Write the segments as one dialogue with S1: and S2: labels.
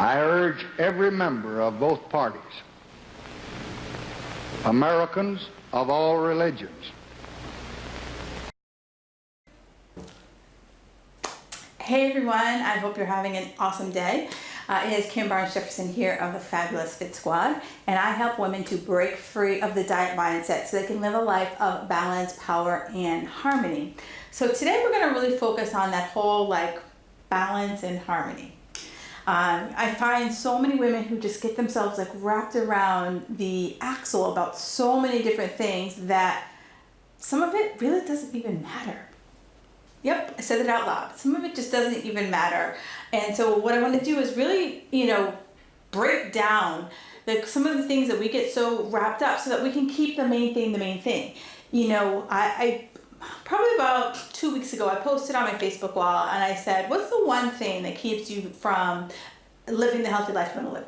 S1: I urge every member of both parties, Americans of all religions.
S2: Hey everyone, I hope you're having an awesome day. It is Kim Barnes Jefferson here of the Fabulous Fit Squad, and I help women to break free of the diet mindset so they can live a life of balance, power, and harmony. So today we're going to really focus on that whole balance and harmony. I find so many women who just get themselves wrapped around the axle about so many different things that some of it really doesn't even matter. Yep, I said it out loud. Some of it just doesn't even matter. And so what I want to do is really, break down some of the things that we get so wrapped up so that we can keep the main thing the main thing. I probably about 2 weeks ago, I posted on my Facebook wall and I said, what's the one thing that keeps you from living the healthy life you want to live?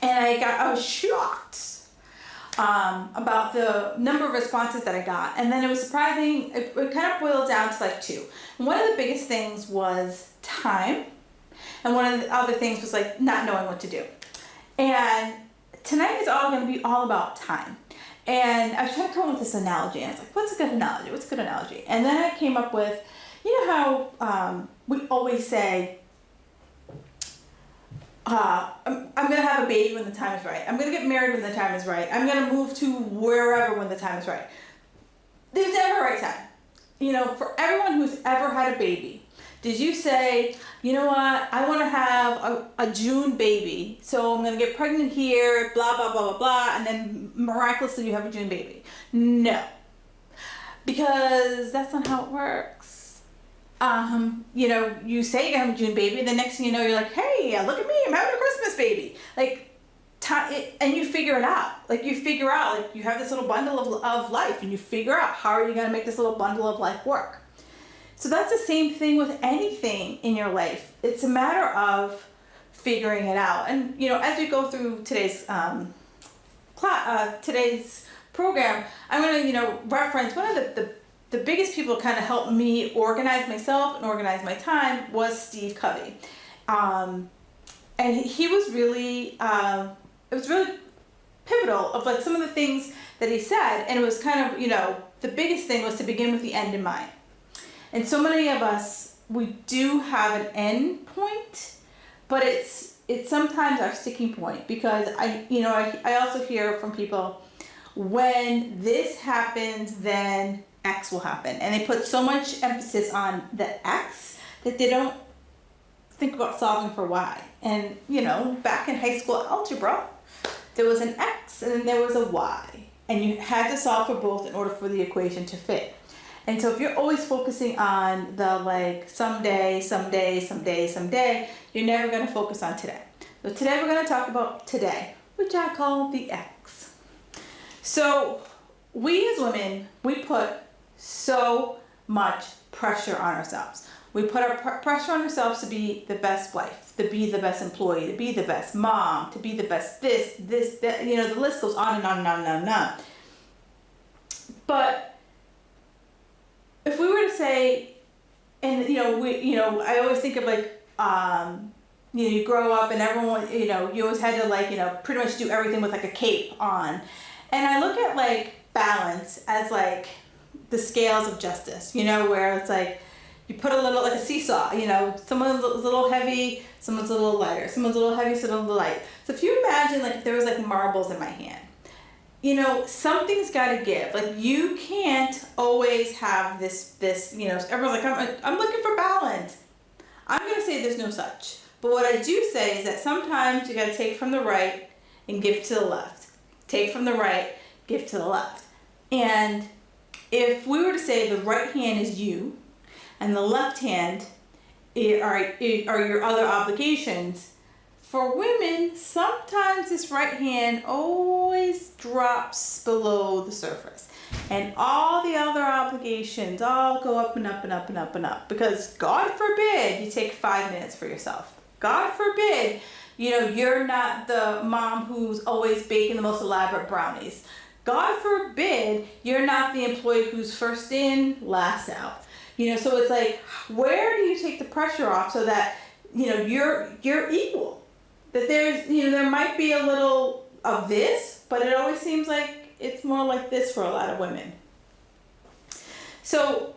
S2: And I was shocked about the number of responses that I got. And then it was surprising, it kind of boiled down to two. And one of the biggest things was time. And one of the other things was not knowing what to do. And tonight is all going to be all about time. And I was trying to come up with this analogy, and I was like, what's a good analogy? What's a good analogy? And then I came up with, how we always say, I'm going to have a baby when the time is right. I'm going to get married when the time is right. I'm going to move to wherever when the time is right. There's never a right time. For everyone who's ever had a baby, did you say, you know what, I want to have a June baby, so I'm going to get pregnant here, blah, blah, blah, blah, blah, and then miraculously you have a June baby? No. Because that's not how it works. You say you have a June baby, and the next thing you know, you're like, hey, look at me, I'm having a Christmas baby. And you figure it out. You have this little bundle of life, and you figure out how are you going to make this little bundle of life work. So that's the same thing with anything in your life. It's a matter of figuring it out. And, as we go through today's program, I'm going to, reference one of the biggest people kind of helped me organize myself and organize my time was Steve Covey. And he was really, it was really pivotal of some of the things that he said. And it was kind of, the biggest thing was to begin with the end in mind. And so many of us, we do have an end point, but it's sometimes our sticking point, because I also hear from people, when this happens, then X will happen. And they put so much emphasis on the X that they don't think about solving for Y. And, back in high school algebra, there was an X and then there was a Y. And you had to solve for both in order for the equation to fit. And so if you're always focusing on the someday, you're never going to focus on today. So today we're going to talk about today, which I call the X. So we as women, we put so much pressure on ourselves. We put our pressure on ourselves to be the best wife, to be the best employee, to be the best mom, to be the best this, that, the list goes on and on and on and on and on. But if we were to say, and I always think of you grow up and everyone, you always had to pretty much do everything with a cape on. And I look at balance as the scales of justice, where it's you put a little, a seesaw, someone's a little heavy, someone's a little lighter, someone's a little heavy, someone's a little light. So if you imagine if there was marbles in my hand, something's got to give. You can't always have this, everyone's I'm looking for balance. I'm going to say there's no such. But what I do say is that sometimes you got to take from the right and give to the left. Take from the right, give to the left. And if we were to say the right hand is you and the left hand are your other obligations, for women, sometimes this right hand always drops below the surface. And all the other obligations all go up and up and up and up and up. Because God forbid you take 5 minutes for yourself. God forbid, you're not the mom who's always baking the most elaborate brownies. God forbid you're not the employee who's first in, last out. So it's where do you take the pressure off so that, you're equal? that there's, there might be a little of this, but it always seems like it's more like this for a lot of women. So,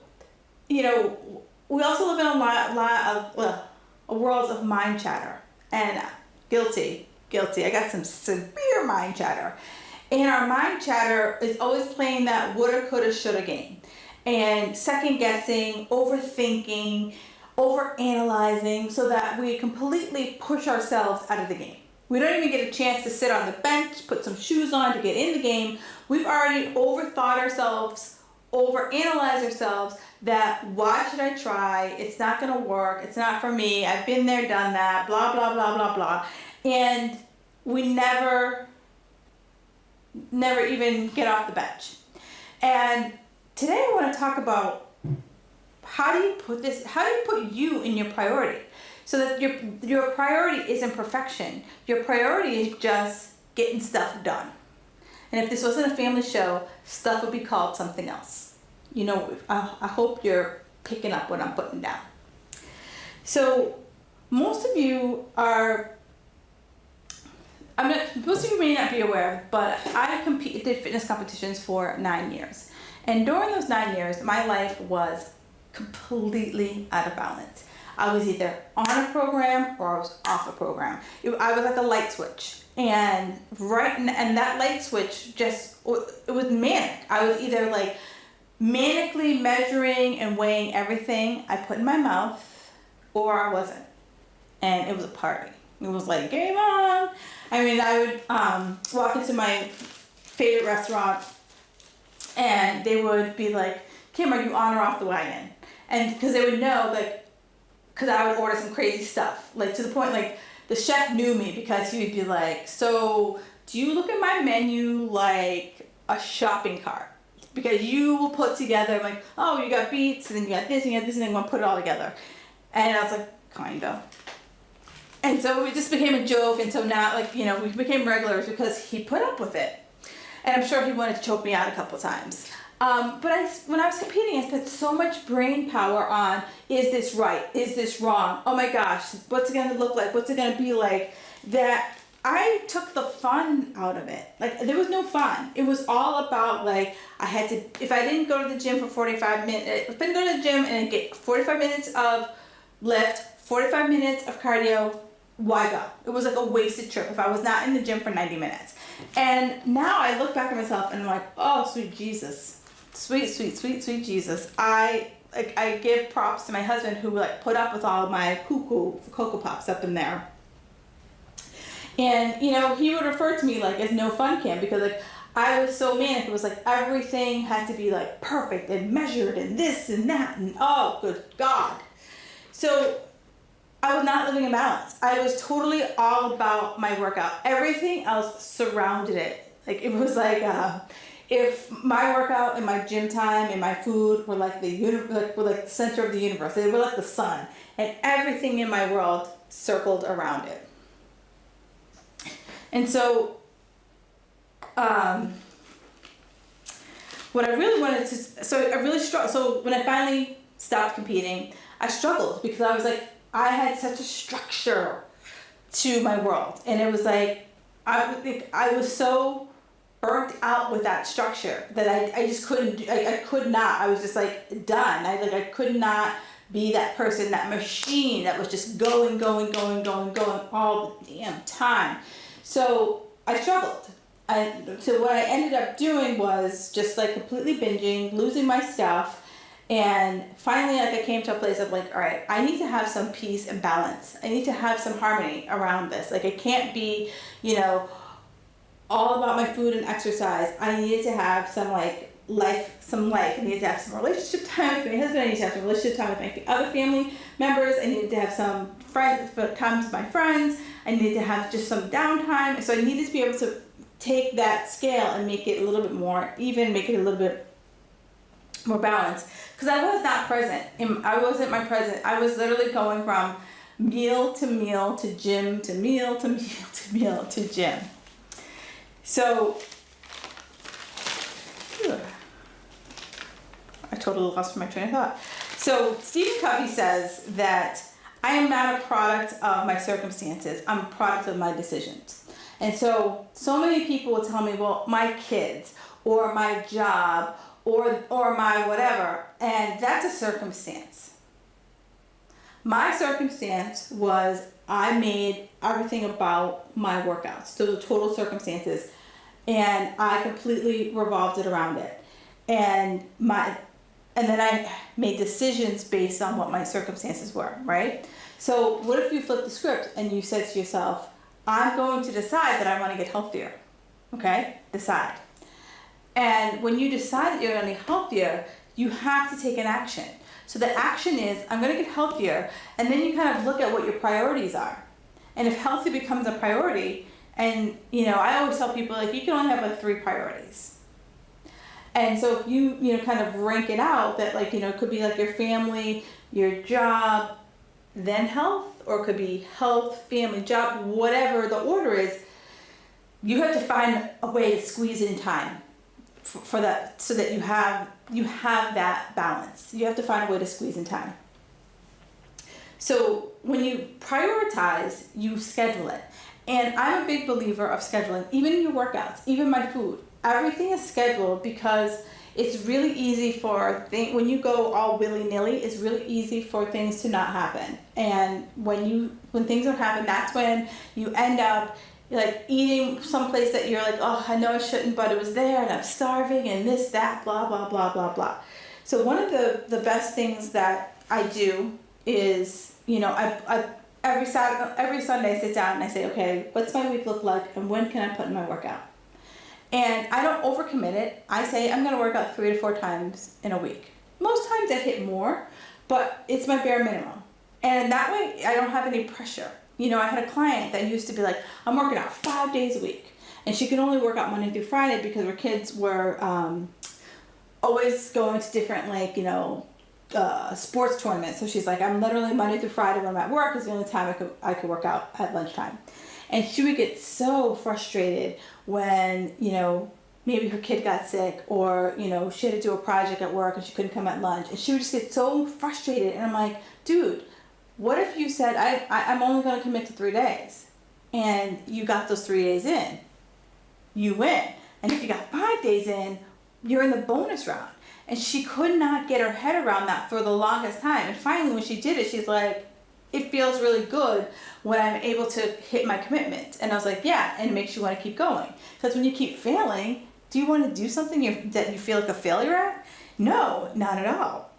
S2: we also live in a world of mind chatter, and guilty. I got some severe mind chatter. And our mind chatter is always playing that woulda, coulda, shoulda game. And second guessing, overthinking, overanalyzing, so that we completely push ourselves out of the game. We don't even get a chance to sit on the bench, put some shoes on to get in the game. We've already overthought ourselves, overanalyzed ourselves, that why should I try? It's not gonna work. It's not for me. I've been there, done that, blah, blah, blah, blah, blah. And we never even get off the bench. And today I want to talk about how do you put you in your priority, so that your priority isn't perfection. Your priority is just getting stuff done. And if this wasn't a family show, stuff would be called something else. I hope you're picking up what I'm putting down. So most of you most of you may not be aware, but I did fitness competitions for 9 years. And during those 9 years, my life was completely out of balance. I was either on a program or I was off a program. I was like a light switch. And that light switch it was manic. I was either like manically measuring and weighing everything I put in my mouth, or I wasn't. And it was a party. It was like, game on. I mean, I would walk into my favorite restaurant and they would be like, Kim, are you on or off the wagon? And because they would know, because I would order some crazy stuff. To the point, the chef knew me, because he would be like, so do you look at my menu like a shopping cart? Because you will put together, oh, you got beets, and then you got this, and you got this, and then I'm going to put it all together. And I was like, kind of. And so it just became a joke, and so now, we became regulars because he put up with it. And I'm sure he wanted to choke me out a couple times. But when I was competing, I spent so much brain power on, is this right? Is this wrong? Oh my gosh, what's it going to look like? What's it going to be like? That I took the fun out of it. There was no fun. It was all about, if I didn't go to the gym for 45 minutes, if I didn't go to the gym and get 45 minutes of lift, 45 minutes of cardio, why go? It was like a wasted trip if I was not in the gym for 90 minutes. And now I look back at myself and I'm like, oh, sweet Jesus. Sweet, sweet, sweet, sweet Jesus. I give props to my husband, who put up with all my Cocoa Pops up in there. And, he would refer to me as no fun Kim, because I was so manic. It was everything had to be perfect and measured and this and that, and oh, good God. So I was not living in balance. I was totally all about my workout. Everything else surrounded it. It was if my workout and my gym time and my food were the center of the universe. They were like the sun, and everything in my world circled around it. And so, what I really wanted to, I really struggled. So when I finally stopped competing, I struggled, because I was I had such a structure to my world, and it was I was so burnt out with that structure that I just couldn't. I could not. I was just done. I could not be that person, that machine that was just going all the damn time. So I struggled. So what I ended up doing was just completely binging, losing my stuff. And finally, I came to a place of all right, I need to have some peace and balance. I need to have some harmony around this. I can't be, all about my food and exercise. I needed to have some life. I needed to have some relationship time with my husband. I needed to have some relationship time with my other family members. I needed to have some time with my friends. I needed to have just some downtime. So I needed to be able to take that scale and make it a little bit more even, make it a little bit more balanced. Because I was not present. I wasn't my present. I was literally going from meal to meal to gym to meal to meal to meal to gym. So, I totally lost my train of thought. So, Stephen Covey says that I I am not a product of my circumstances. I'm a product of my decisions. And so many people will tell me, well, my kids or my job or my whatever, and that's a circumstance. My circumstance was I made everything about my workouts, so the total circumstances, and I completely revolved it around it. And then I made decisions based on what my circumstances were, right? So what if you flip the script and you said to yourself, I'm going to decide that I want to get healthier, okay? Decide. And when you decide that you're going to get healthier, you have to take an action. So the action is, I'm going to get healthier, and then you kind of look at what your priorities are. And if healthy becomes a priority, and I always tell people, like, you can only have like 3 priorities. And so if you kind of rank it out, that like, it could be like your family, your job, then health, or it could be health, family, job, whatever the order is, you have to find a way to squeeze in time for that, so that you have that balance. You have to find a way to squeeze in time. So when you prioritize, you schedule it. And I'm a big believer of scheduling, even in your workouts, even my food. Everything is scheduled because it's really easy for when you go all willy-nilly, it's really easy for things to not happen. And when things don't happen, that's when you end up like eating someplace that you're like, oh, I know I shouldn't, but it was there and I'm starving and this, that, blah, blah, blah, blah, blah. So one of the best things that I do is, I every Sunday I sit down and I say, okay, what's my week look like and when can I put in my workout? And I don't overcommit it. I say I'm going to work out 3 to 4 times in a week. Most times I hit more, but it's my bare minimum. And that way I don't have any pressure. I had a client that used to be like, I'm working out 5 days a week. And she could only work out Monday through Friday because her kids were always going to different, sports tournaments. So she's like, I'm literally Monday through Friday when I'm at work is the only time I could work out at lunchtime. And she would get so frustrated when, maybe her kid got sick or, she had to do a project at work and she couldn't come at lunch. And she would just get so frustrated. And I'm like, dude, what if you said, I'm only going to commit to 3 days and you got those 3 days in? You win. And if you got 5 days in, you're in the bonus round. And she could not get her head around that for the longest time. And finally, when she did it, she's like, it feels really good when I'm able to hit my commitment. And I was like, yeah, and it makes you want to keep going. Because when you keep failing, do you want to do something that you feel like a failure at? No, not at all.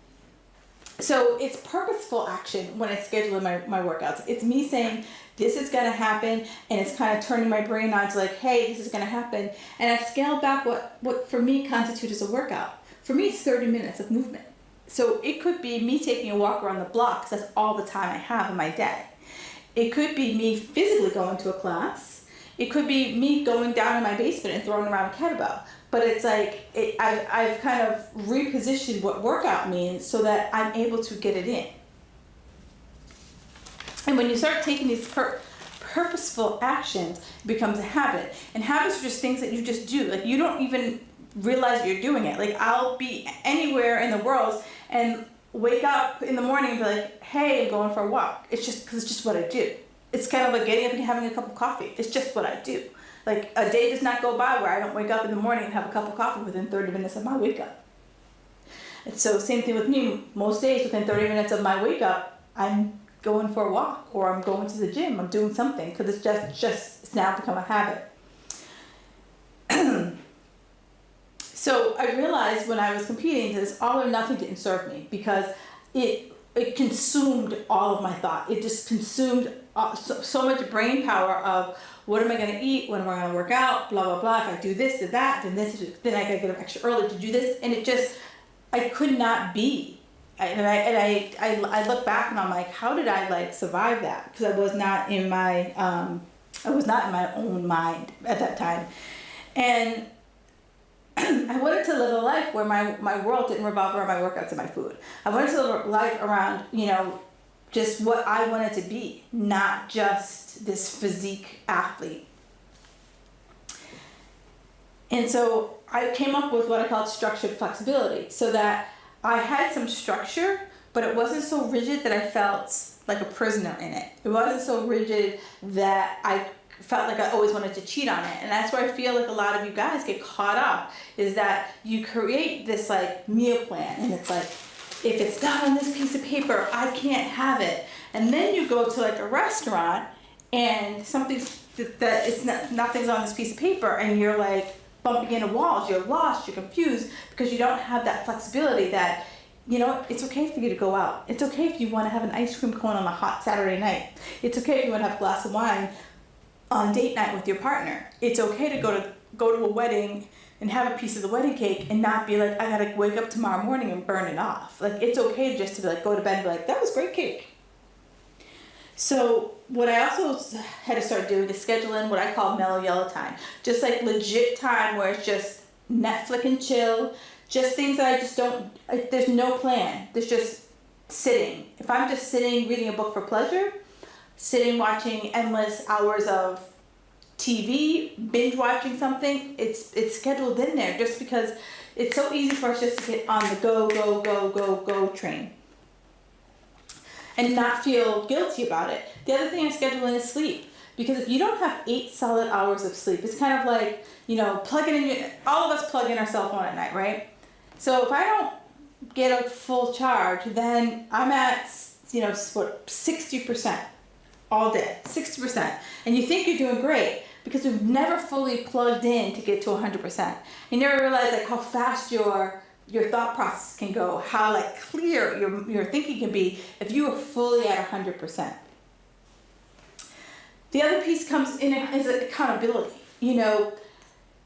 S2: So it's purposeful action when I schedule in my workouts. It's me saying, this is going to happen, and it's kind of turning my brain on to like, hey, this is going to happen. And I've scaled back what for me constitutes as a workout. For me, it's 30 minutes of movement. So it could be me taking a walk around the block, because that's all the time I have in my day. It could be me physically going to a class. It could be me going down in my basement and throwing around a kettlebell. But it's like, I've kind of repositioned what workout means so that I'm able to get it in. And when you start taking these purposeful actions, it becomes a habit. And habits are just things that you just do. Like, you don't even realize you're doing it. Like, I'll be anywhere in the world and wake up in the morning and be like, hey, I'm going for a walk. It's just what I do. It's kind of like getting up and having a cup of coffee. It's just what I do. Like, a day does not go by where I don't wake up in the morning and have a cup of coffee within 30 minutes of my wake up. And so same thing with me. Most days within 30 minutes of my wake up, I'm going for a walk or I'm going to the gym. I'm doing something because it's now become a habit. So I realized when I was competing that this all or nothing didn't serve me because it consumed all of my thought. It just consumed so much brain power of what am I going to eat, when am I going to work out, blah, blah, blah. If I do this, do that, then I got to get up extra early to do this. And I could not be. I look back and I'm like, how did I survive that? Because I was not in my own mind at that time. And I wanted to live a life where my world didn't revolve around my workouts and my food. I wanted to live a life around, just what I wanted to be, not just this physique athlete. And so I came up with what I called structured flexibility, so that I had some structure, but it wasn't so rigid that I felt like a prisoner in it. It wasn't so rigid that I felt like I always wanted to cheat on it. And that's where I feel like a lot of you guys get caught up, is that you create this like meal plan, and it's like, if it's not on this piece of paper, I can't have it. And then you go to like a restaurant and something's that it's not, nothing's on this piece of paper, and you're like bumping into walls, you're lost, you're confused, because you don't have that flexibility that, you know, it's okay for you to go out. It's okay if you want to have an ice cream cone on a hot Saturday night. It's okay if you want to have a glass of wine on date night with your partner. It's okay to go to a wedding and have a piece of the wedding cake and not be like, I gotta wake up tomorrow morning and burn it off. Like, it's okay just to be like, go to bed and be like, that was great cake. So what I also had to start doing is schedule in what I call mellow yellow time. Just like legit time where it's just Netflix and chill, just things that I just don't, there's no plan. There's just sitting. If I'm just sitting reading a book for pleasure, sitting watching endless hours of TV, binge watching something, it's scheduled in there just because it's so easy for us just to get on the go train and not feel guilty about it. The other thing I schedule in is sleep, because if you don't have 8 solid hours of sleep, it's kind of like, you know, plugging in all of us plug in our cell phone at night, right? So if I don't get a full charge, then I'm at, you know, what, 60% all day, 60%. And you think you're doing great, because we've never fully plugged in to get to 100%. You never realize like how fast your thought process can go, how like clear your thinking can be if you are fully at 100%. The other piece comes in is accountability. You know,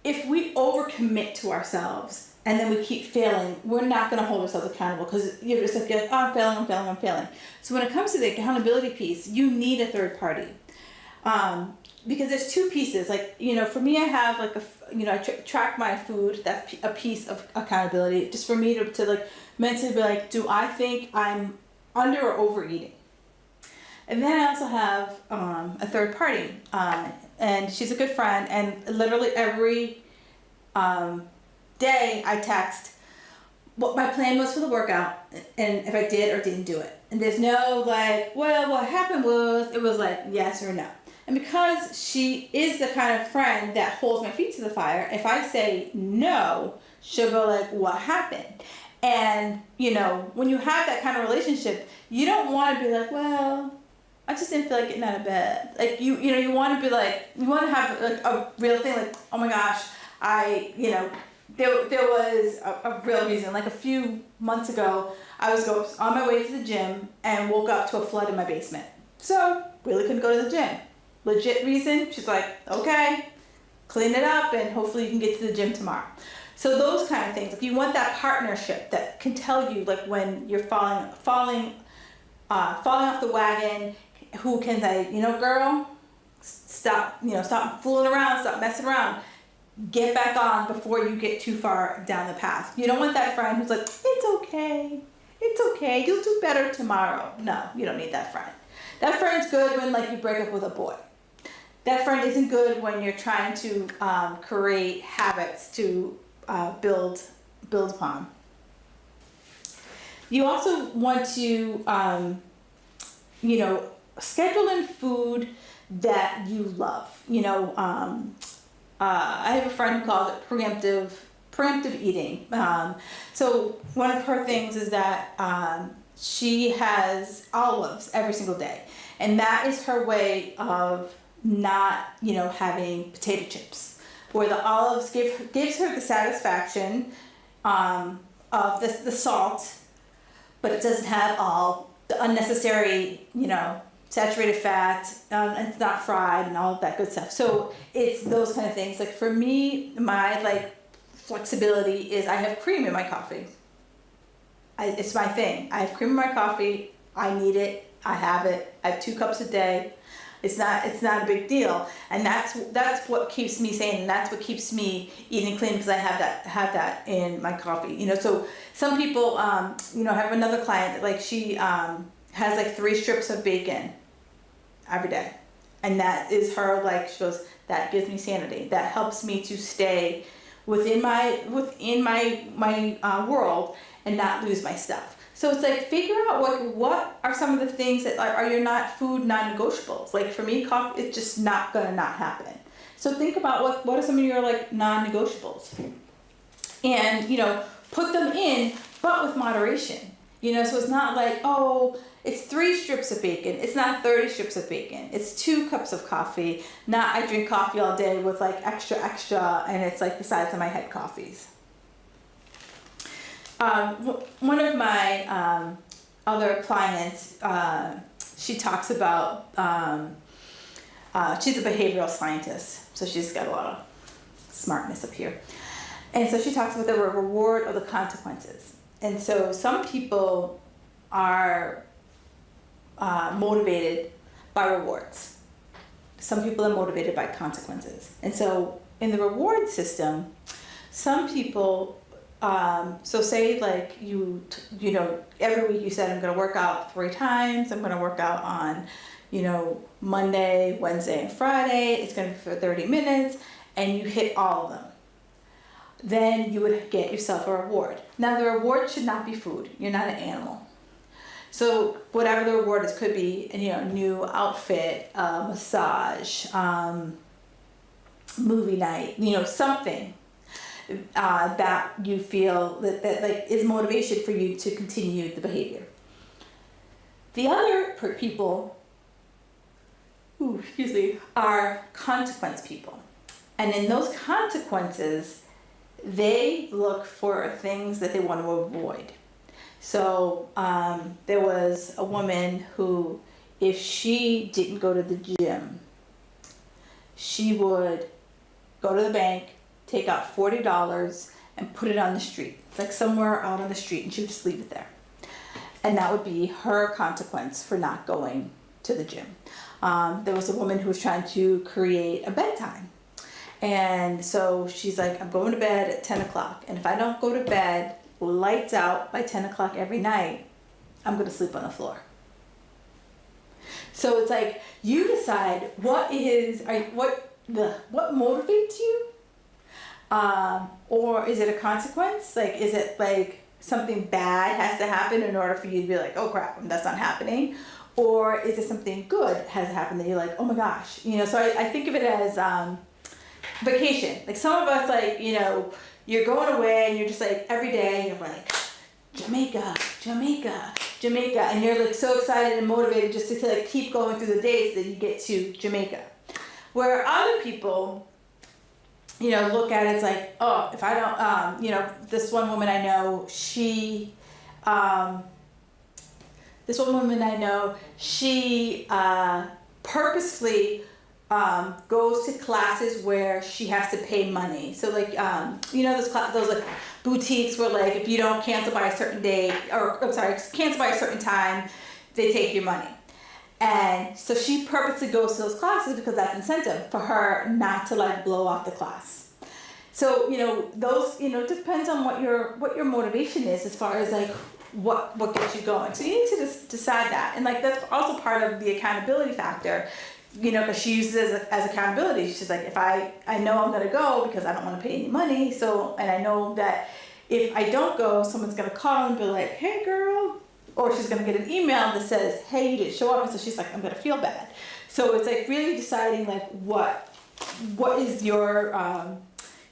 S2: if we overcommit to ourselves and then we keep failing, we're not going to hold ourselves accountable, because you're just like, oh, I'm failing. So when it comes to the accountability piece, you need a third party. Because there's 2 pieces. Like, you know, for me, I have like I track my food. That's a piece of accountability, just for me to like mentally be like, do I think I'm under or overeating? And then I also have a third party, and she's a good friend, and literally every day I text what my plan was for the workout and if I did or didn't do it. And there's no like, well, what happened was, it was like yes or no. And because she is the kind of friend that holds my feet to the fire, if I say no, she'll go like, what happened? And, you know, when you have that kind of relationship, you don't want to be like, well, I just didn't feel like getting out of bed. Like, you know, you want to be like, you want to have like a real thing, like, oh my gosh, there was a real reason. Like a few months ago, I was on my way to the gym and woke up to a flood in my basement. So, really couldn't go to the gym. Legit reason, she's like, okay, clean it up and hopefully you can get to the gym tomorrow. So those kind of things. If you want that partnership that can tell you like when you're falling off the wagon, who can say, you know, girl, stop fooling around, stop messing around. Get back on before you get too far down the path. You don't want that friend who's like, it's okay, you'll do better tomorrow. No, you don't need that friend. That friend's good when like you break up with a boy. That friend isn't good when you're trying to create habits to build upon. You also want to, schedule in food that you love. You know, I have a friend who calls it preemptive eating. So one of her things is that she has olives every single day, and that is her way of not, having potato chips, where the olives gives her the satisfaction of the salt, but it doesn't have all the unnecessary, saturated fat, and it's not fried and all of that good stuff. So it's those kind of things. Like for me, my flexibility is I have cream in my coffee. It's my thing. I have cream in my coffee. I need it. I have it. I have 2 cups a day. It's not a big deal, and that's what keeps me sane, and that's what keeps me eating clean, because I have that in my coffee. So some people, I have another client that she has 3 strips of bacon every day, and that is her she goes, that gives me sanity. That helps me to stay within my world and not lose my stuff. So it's like figure out what are some of the things that are your not food non-negotiables. Like for me, coffee, it's just not gonna not happen. So think about what are some of your like non-negotiables, and put them in, but with moderation. So it's not like, oh, it's 3 strips of bacon. It's not 30 strips of bacon. It's 2 cups of coffee. Not I drink coffee all day with like extra, and it's like the size of my head coffees. One of my other clients, she talks about, she's a behavioral scientist, so she's got a lot of smartness up here. And so she talks about the reward or the consequences. And so some people are motivated by rewards. Some people are motivated by consequences. And so in the reward system, some people, so say like every week you said, I'm going to work out 3 times. I'm going to work out on, Monday, Wednesday, and Friday. It's going to be for 30 minutes, and you hit all of them. Then you would get yourself a reward. Now the reward should not be food. You're not an animal. So whatever the reward is, could be a new outfit, massage, movie night, something that you feel that like is motivation for you to continue the behavior. The other people, are consequence people. And in those consequences, they look for things that they want to avoid. So there was a woman who, if she didn't go to the gym, she would go to the bank, take out $40 and put it on the street, like somewhere out on the street, and she would just leave it there. And that would be her consequence for not going to the gym. There was a woman who was trying to create a bedtime. And so she's like, I'm going to bed at 10 o'clock. And if I don't go to bed lights out by 10 o'clock every night, I'm going to sleep on the floor. So it's like you decide what motivates you, or is it a consequence? Like, is it like something bad has to happen in order for you to be like, oh crap, that's not happening? Or is it something good has happened that you're like, oh my gosh, So I think of it as vacation. Like some of us, like you're going away and you're just like every day you're like Jamaica, and you're like so excited and motivated just to like keep going through the days that you get to Jamaica. Where other people, look at it, it's like, oh, if I don't, this one woman I know, she purposefully goes to classes where she has to pay money. So like, those like boutiques where like if you don't cancel by a certain date, cancel by a certain time, they take your money. And so she purposely goes to those classes because that's incentive for her not to like blow off the class. So those depends on what your motivation is as far as like what gets you going. So you need to just decide that, and like that's also part of the accountability factor. Because she uses it as accountability. She's like, if I know I'm going to go because I don't want to pay any money. So, and I know that if I don't go, someone's going to call and be like, hey girl, or she's going to get an email that says, hey, you didn't show up. And so she's like, I'm going to feel bad. So it's like really deciding like what is your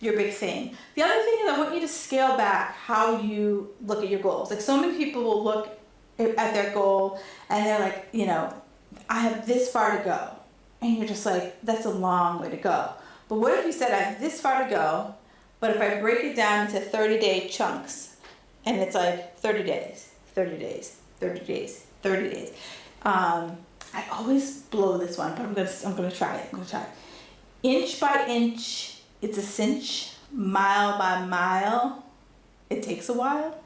S2: big thing. The other thing is I want you to scale back how you look at your goals. Like so many people will look at their goal and they're like, I have this far to go. And you're just like, that's a long way to go. But what if you said, I have this far to go, but if I break it down into 30-day chunks, and it's like 30 days, 30 days, 30 days, 30 days. I always blow this one, but I'm gonna try it. Inch by inch, it's a cinch. Mile by mile, it takes a while.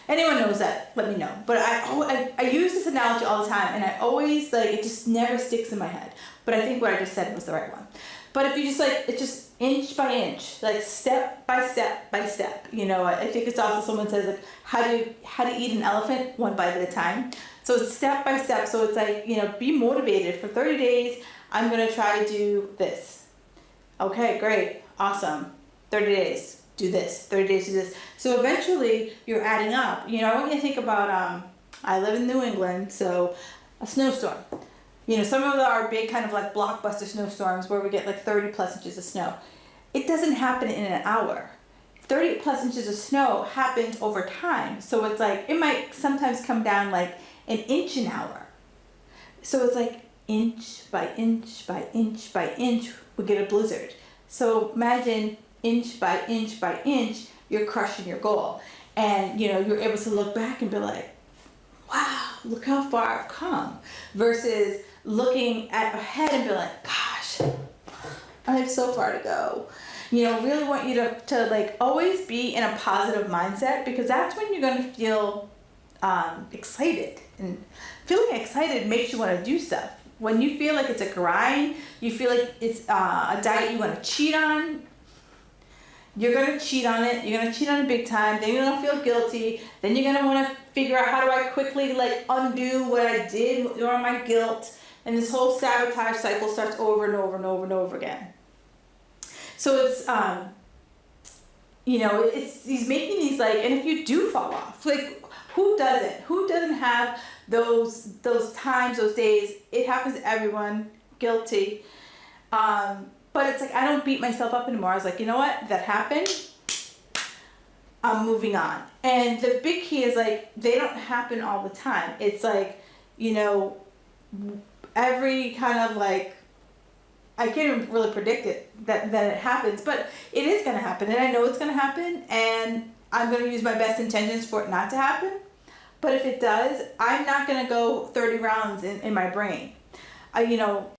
S2: Anyone knows that, let me know. But I use this analogy all the time, and I always, like, it just never sticks in my head. But I think what I just said was the right one. But if you just, like, it's just inch by inch, like, step by step by step. I think it's also someone says, like, how to eat an elephant one bite at a time. So it's step by step. So it's like, be motivated. For 30 days, I'm going to try to do this. Okay, great. Awesome. 30 days. do this, 30 days do this. So eventually you're adding up. You know, I want you to think about, I live in New England, so a snowstorm. You know, some of our big kind of like blockbuster snowstorms where we get like 30 plus inches of snow. It doesn't happen in an hour. 30 plus inches of snow happens over time. So it's like, it might sometimes come down like an inch an hour. So it's like inch by inch by inch by inch, we get a blizzard. So imagine inch by inch by inch, you're crushing your goal. And you know, you're able to look back and be like, wow, look how far I've come. Versus looking at ahead and be like, gosh, I have so far to go. You know, really want you to like always be in a positive mindset, because that's when you're going to feel excited. And feeling excited makes you want to do stuff. When you feel like it's a grind, you feel like it's a diet you want to cheat on, you're going to cheat on it. You're going to cheat on it big time. Then you're going to feel guilty. Then you're going to want to figure out, how do I quickly like undo what I did or my guilt. And this whole sabotage cycle starts over and over and over and over again. So it's, you know, it's, he's making these like, and if you do fall off, like who doesn't? Who doesn't have those times, those days? It happens to everyone, guilty. But it's like, I don't beat myself up anymore. I was like, you know what? That happened. I'm moving on. And the big key is like, they don't happen all the time. It's like, you know, every kind of like, I can't even really predict it, that it happens, but it is going to happen. And I know it's going to happen. And I'm going to use my best intentions for it not to happen. But if it does, I'm not going to go 30 rounds in my brain. You know,